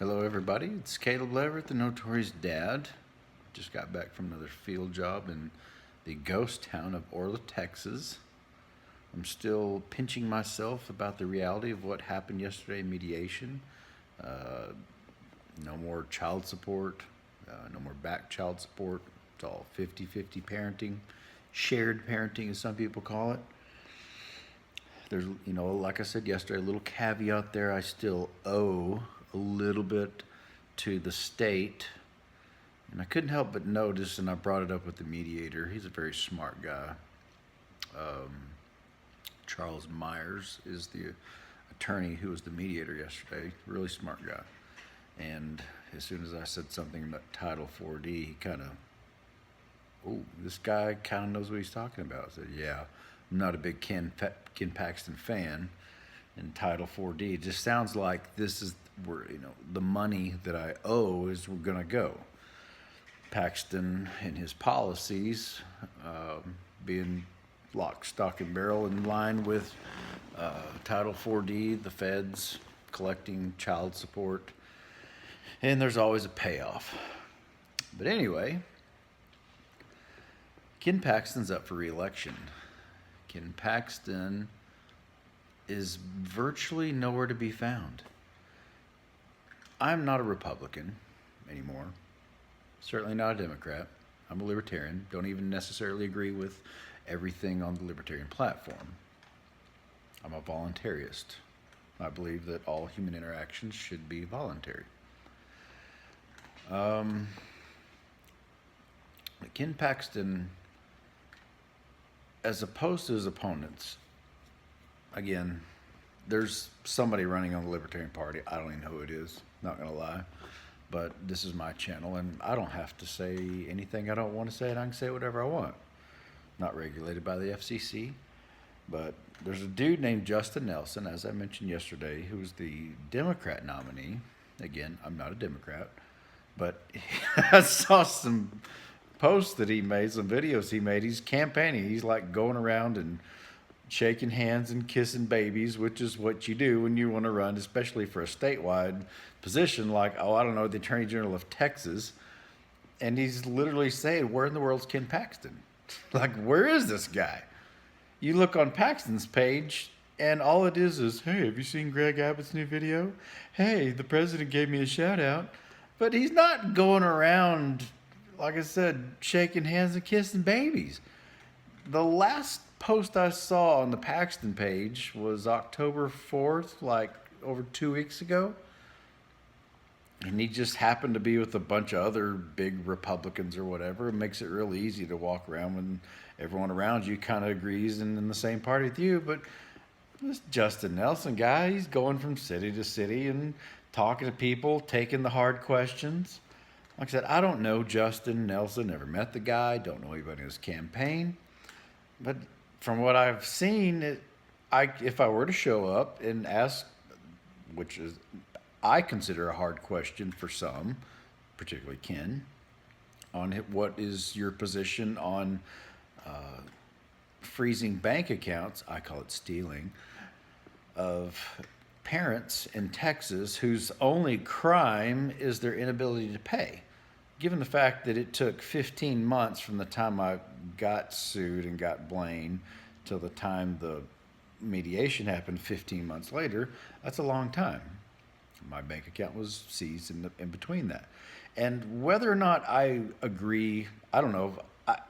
Hello, everybody. It's Caleb Leverett, the Notorious Dad. Just got back from another field job in the ghost town of Orla, Texas. I'm still pinching myself about the reality of what happened yesterday in mediation. No more child support, no more back child support. It's all 50-50 parenting, shared parenting, as some people call it. There's, like I said yesterday, a little caveat there. I still owe a little bit to the state. And I couldn't help but notice, and I brought it up with the mediator. He's a very smart guy. Charles Meyers is the attorney who was the mediator yesterday. Really smart guy. And as soon as I said something about Title 4D, he kind of, this guy kind of knows what he's talking about. I said, yeah, I'm not a big Ken Paxton fan. And Title 4D, it just sounds like this is where, the money that I owe is going to go. Paxton and his policies being lock, stock, and barrel in line with Title 4D, the feds collecting child support, and there's always a payoff. But anyway, Ken Paxton's up for re-election. Ken Paxton is virtually nowhere to be found. I'm not a Republican anymore. Certainly not a Democrat. I'm a libertarian. Don't even necessarily agree with everything on the libertarian platform. I'm a voluntarist. I believe that all human interactions should be voluntary. Ken Paxton, as opposed to his opponents, again, there's somebody running on the Libertarian Party. I don't even know who it is, not going to lie. But this is my channel, and I don't have to say anything I don't want to say, and I can say whatever I want. Not regulated by the FCC. But there's a dude named Justin Nelson, as I mentioned yesterday, who's the Democrat nominee. Again, I'm not a Democrat. But I saw some posts that he made, some videos he made. He's campaigning. He's like going around and shaking hands and kissing babies, which is what you do when you want to run, especially for a statewide position like, the Attorney General of Texas. And he's literally saying, where in the world's Ken Paxton? Like, where is this guy? You look on Paxton's page, and all it is, hey, have you seen Greg Abbott's new video? Hey, the president gave me a shout out. But he's not going around, like I said, shaking hands and kissing babies. The last post I saw on the Paxton page was October 4th, like over 2 weeks ago. And he just happened to be with a bunch of other big Republicans or whatever. It makes it real easy to walk around when everyone around you kind of agrees and in the same party with you. But this Justin Nelson guy, he's going from city to city and talking to people, taking the hard questions. Like I said, I don't know Justin Nelson, never met the guy, don't know anybody in his campaign. But from what I've seen, if I were to show up and ask, which is I consider a hard question for some, particularly Ken, on what is your position on freezing bank accounts, I call it stealing, of parents in Texas whose only crime is their inability to pay. Given the fact that it took 15 months from the time I got sued and got blamed till the time the mediation happened 15 months later, that's a long time. My bank account was seized in between that. And whether or not I agree, I don't know.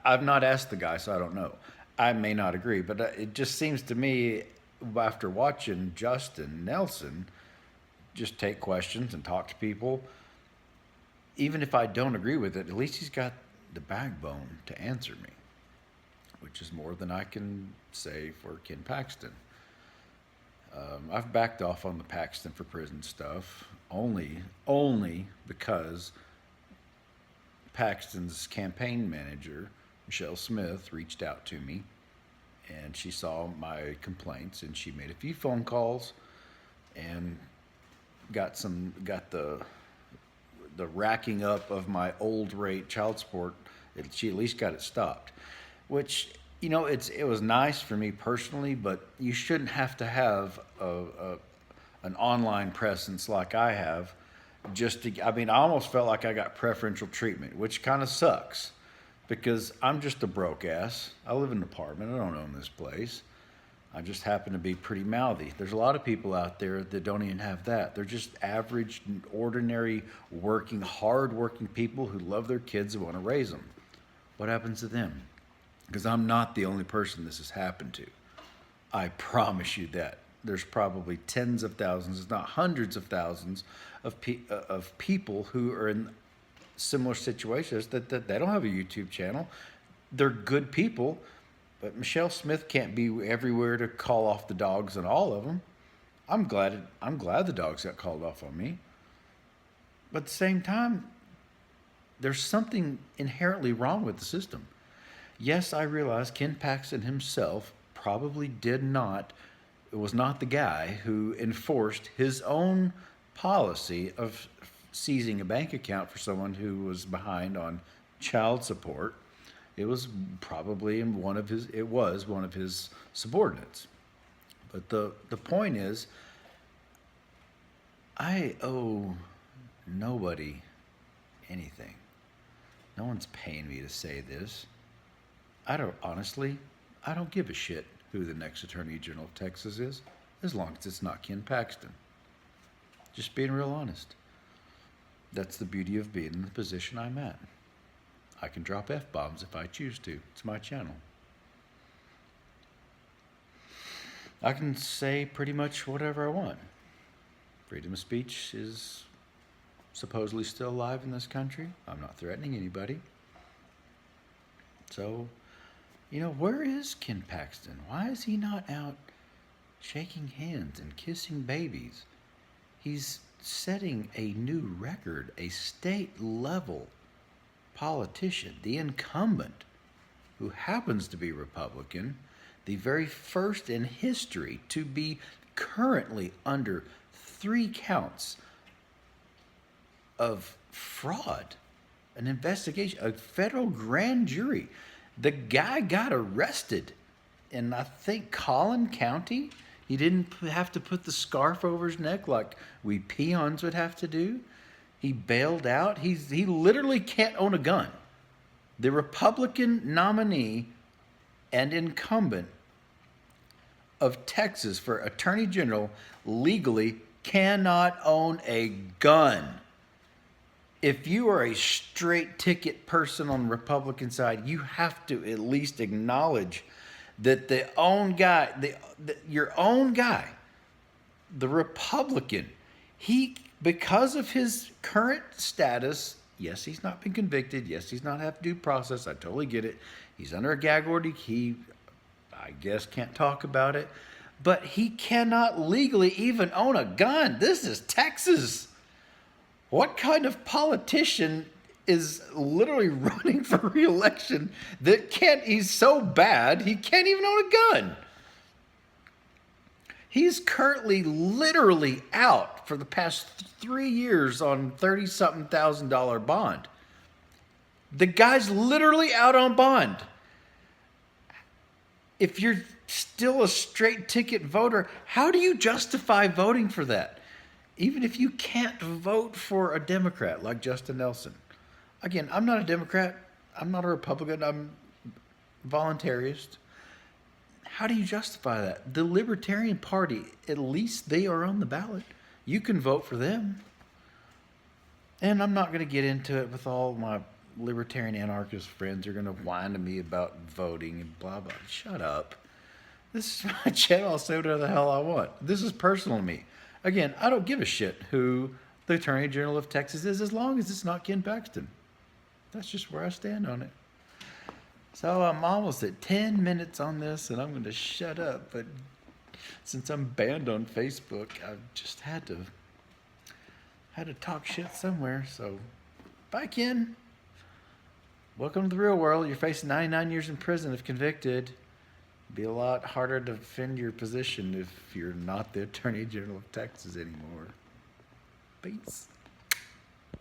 I've not asked the guy, so I don't know. I may not agree, but it just seems to me, after watching Justin Nelson just take questions and talk to people, even if I don't agree with it, at least he's got the backbone to answer me, which is more than I can say for Ken Paxton. I've backed off on the Paxton for prison stuff only because Paxton's campaign manager, Michelle Smith, reached out to me, and she saw my complaints, and she made a few phone calls and got the racking up of my old rate child support. She at least got it stopped, which it was nice for me personally, but you shouldn't have to have an online presence like I have I almost felt like I got preferential treatment, which kind of sucks because I'm just a broke ass. I live in an apartment. I don't own this place. I just happen to be pretty mouthy. There's a lot of people out there that don't even have that. They're just average, ordinary, hard working people who love their kids and want to raise them. What happens to them? Because I'm not the only person this has happened to. I promise you that. There's probably tens of thousands, if not hundreds of thousands, of people who are in similar situations that they don't have a YouTube channel. They're good people. But Michelle Smith can't be everywhere to call off the dogs on all of them. I'm glad the dogs got called off on me. But at the same time, there's something inherently wrong with the system. Yes, I realize Ken Paxton himself probably was not the guy who enforced his own policy of seizing a bank account for someone who was behind on child support. It was probably one of his subordinates. But the point is, I owe nobody anything. No one's paying me to say this. I don't give a shit who the next Attorney General of Texas is, as long as it's not Ken Paxton. Just being real honest. That's the beauty of being in the position I'm at. I can drop F-bombs if I choose to. It's my channel. I can say pretty much whatever I want. Freedom of speech is supposedly still alive in this country. I'm not threatening anybody. So, where is Ken Paxton? Why is he not out shaking hands and kissing babies? He's setting a new record, a state-level politician, the incumbent, who happens to be Republican, the very first in history to be currently under 3 counts of fraud, an investigation, a federal grand jury. The guy got arrested in, I think, Collin County. He didn't have to put the scarf over his neck like we peons would have to do. He bailed out. He literally can't own a gun. The Republican nominee and incumbent of Texas for Attorney General legally cannot own a gun. If you are a straight ticket person on the Republican side, you have to at least acknowledge that your own guy, the Republican, because of his current status, yes, he's not been convicted. Yes, he's not have due process. I totally get it. He's under a gag order. He, I guess, can't talk about it. But he cannot legally even own a gun. This is Texas. What kind of politician is literally running for re-election he's so bad, he can't even own a gun? He's currently literally out for the past 3 years on $30-something thousand bond. The guy's literally out on bond. If you're still a straight ticket voter, how do you justify voting for that? Even if you can't vote for a Democrat like Justin Nelson. Again, I'm not a Democrat. I'm not a Republican. I'm voluntarist. How do you justify that? The Libertarian Party, at least they are on the ballot. You can vote for them. And I'm not going to get into it with all my libertarian anarchist friends who are going to whine to me about voting and blah, blah. Shut up. This is my channel. I'll say whatever the hell I want. This is personal to me. Again, I don't give a shit who the Attorney General of Texas is as long as it's not Ken Paxton. That's just where I stand on it. So I'm almost at 10 minutes on this, and I'm going to shut up. But since I'm banned on Facebook, I've just had to talk shit somewhere. So, bye, Ken. Welcome to the real world. You're facing 99 years in prison if convicted. It'd be a lot harder to defend your position if you're not the Attorney General of Texas anymore. Peace.